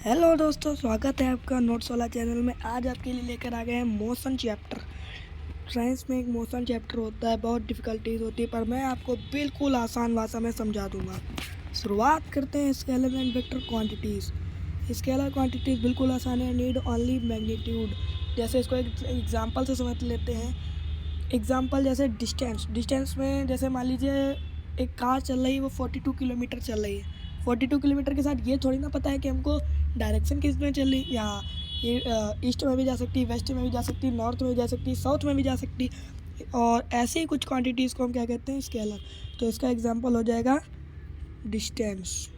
Hello दोस्तों, स्वागत है आपका नोट्स वाला चैनल में। आज आपके लिए लेकर आ गए हैं मोशन चैप्टर। साइंस में एक मोशन चैप्टर होता है, बहुत डिफ़िकल्टीज होती है, पर मैं आपको बिल्कुल आसान भाषा में समझा दूंगा। शुरुआत करते हैं scalar and vector quantities. Scalar quantities बिल्कुल आसान है, नीड ओनली मैग्नीट्यूड। जैसे इसको एक एग्जाम्पल से समझ लेते हैं। एग्जाम्पल जैसे डिस्टेंस में जैसे मान लीजिए एक कार चल रही है, वो 42 किलोमीटर चल रही है। 42 किलोमीटर के साथ ये थोड़ी ना पता है कि हमको डायरेक्शन किस में चल रही, या ये ईस्ट में भी जा सकती, वेस्ट में भी जा सकती, नॉर्थ में भी जा सकती, साउथ में भी जा सकती। और ऐसे ही कुछ क्वांटिटीज़ को हम क्या कहते हैं, स्केलर। तो इसका एग्जांपल हो जाएगा डिस्टेंस।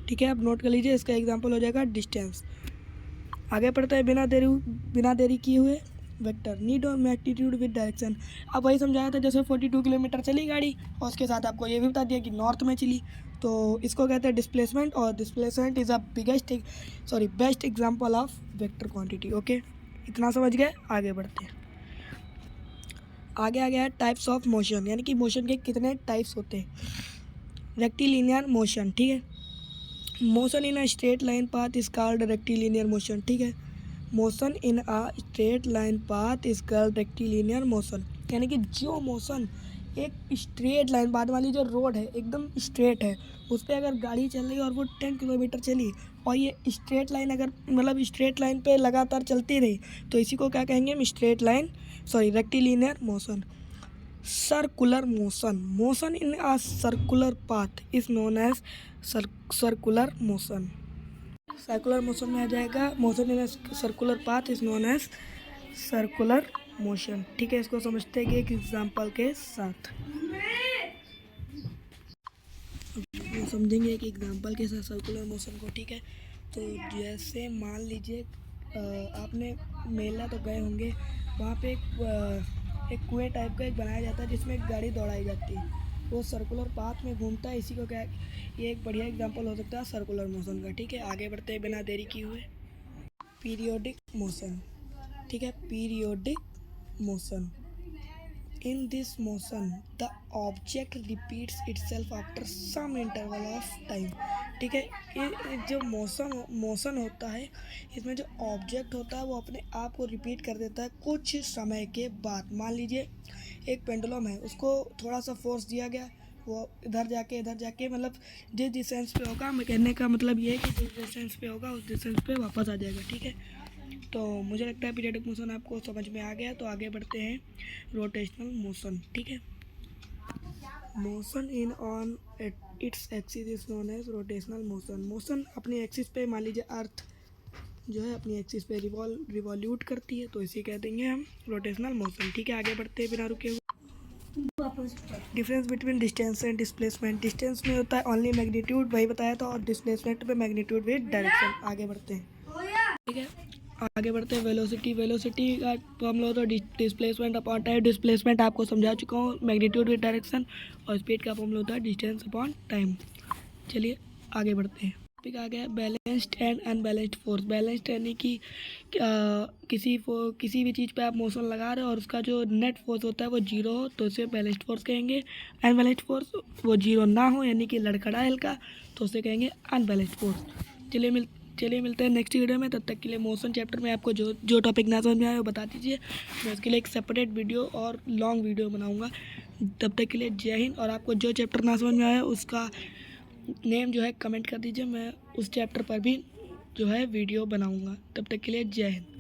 ठीक है, अब नोट कर लीजिए, इसका एग्जांपल हो जाएगा डिस्टेंस। आगे बढ़ते हैं बिना देरी किए हुए। वेक्टर नीड और मैग्नीट्यूड विद डायरेक्शन। अब वही समझाया था, जैसे 42 किलोमीटर चली गाड़ी और उसके साथ आपको ये भी बता दिया कि नॉर्थ में चली, तो इसको कहते हैं डिस्प्लेसमेंट। और displacement is a best example of vector quantity. Okay, इतना समझ गए। आगे बढ़ते हैं। आगे है टाइप्स ऑफ मोशन, यानी कि मोशन के कितने टाइप्स होते हैं। रेक्टिलिनियर मोशन, ठीक है। Motion in a straight line path is called rectilinear motion, ठीक है। Motion in a straight line path is called rectilinear motion, यानी कि जो मोशन एक स्ट्रेट लाइन पाथ, मान लीजिए रोड है एकदम स्ट्रेट है, उस पर अगर गाड़ी चल रही है और वो 10 किलोमीटर चली, और ये स्ट्रेट लाइन अगर मतलब स्ट्रेट लाइन पे लगातार चलती रही, तो इसी को क्या कहेंगे हम, rectilinear motion. Circular motion in a circular path is known as circular motion. Circular motion में आ जाएगा, motion in circular path is known as circular motion. ठीक है, इसको समझते हैं कि एक एग्जांपल के साथ समझेंगे, एक एग्जांपल के साथ सर्कुलर मोशन को। ठीक है, तो जैसे मान लीजिए आपने मेला तो गए होंगे, वहाँ पे एक कुएं टाइप का एक बनाया जाता है जिसमें एक गाड़ी दौड़ाई जाती है, वो सर्कुलर पाथ में घूमता है। इसी को क्या, ये एक बढ़िया एग्जांपल हो सकता है सर्कुलर मोशन का। ठीक है, आगे बढ़ते हैं बिना देरी किए हुए। पीरियोडिक मोशन, ठीक है, periodic motion. In this motion the object repeats itself after some interval of time. ठीक है, ये जो मोशन होता है, इसमें जो ऑब्जेक्ट होता है वो अपने आप को रिपीट कर देता है कुछ समय के बाद। मान लीजिए एक पेंडुलम है, उसको थोड़ा सा फोर्स दिया गया, वो इधर जाके मतलब जिस डिस्टेंस पे होगा, मैं कहने का मतलब ये है कि जिस डिस्टेंस पे होगा उस डिस्टेंस पे वापस आ जाएगा। ठीक है, तो मुझे लगता है पीरियडिक मोशन आपको समझ में आ गया। तो आगे बढ़ते हैं रोटेशनल मोशन। ठीक है, motion in on its axis is known as rotational motion. Motion अपनी एक्सिस पे, मान लीजिए अर्थ जो है अपनी एक्सिस पे रिवॉल्यूट करती है, तो इसे कह देंगे हम रोटेशनल मोशन। ठीक है, आगे बढ़ते हैं बिना रुके हुए। Difference between distance and displacement. Distance में होता है ओनली मैग्नीट्यूड, वही बताया था, और डिस्प्लेसमेंट में मैग्नीट्यूड विद डायरेक्शन। आगे बढ़ते हैं। ठीक है, आगे बढ़ते हैं। वेलोसिटी का फॉर्मूला होता है डिस्प्लेसमेंट अपॉन टाइम। डिस्प्लेसमेंट आपको समझा चुका हूँ, मैग्नीट्यूड विद डायरेक्शन। और स्पीड का फॉर्मूला होता है डिस्टेंस अपॉन टाइम। चलिए आगे बढ़ते हैं। टॉपिक आ गया balanced and unbalanced force. Balanced यानी कि किसी भी चीज़ पे आप मोशन लगा रहे हो और उसका जो नेट फोर्स होता है वो जीरो हो, तो उसे बैलेंस्ड फोर्स कहेंगे। अनबैलेंस्ड फोर्स वो जीरो ना हो, यानी कि लड़खड़ा हल्का, तो उसे कहेंगे अनबैलेंस्ड फोर्स। चलिए मिलते हैं नेक्स्ट वीडियो में। तब तक के लिए मोशन चैप्टर में आपको जो टॉपिक ना समझ में आए वो बता दीजिए, मैं उसके लिए एक सेपरेट वीडियो और लॉन्ग वीडियो बनाऊंगा। तब तक के लिए जय हिंद। और आपको जो चैप्टर ना समझ में आया उसका नेम जो है कमेंट कर दीजिए, मैं उस चैप्टर पर भी जो है वीडियो बनाऊंगा। तब तक के लिए जय हिंद।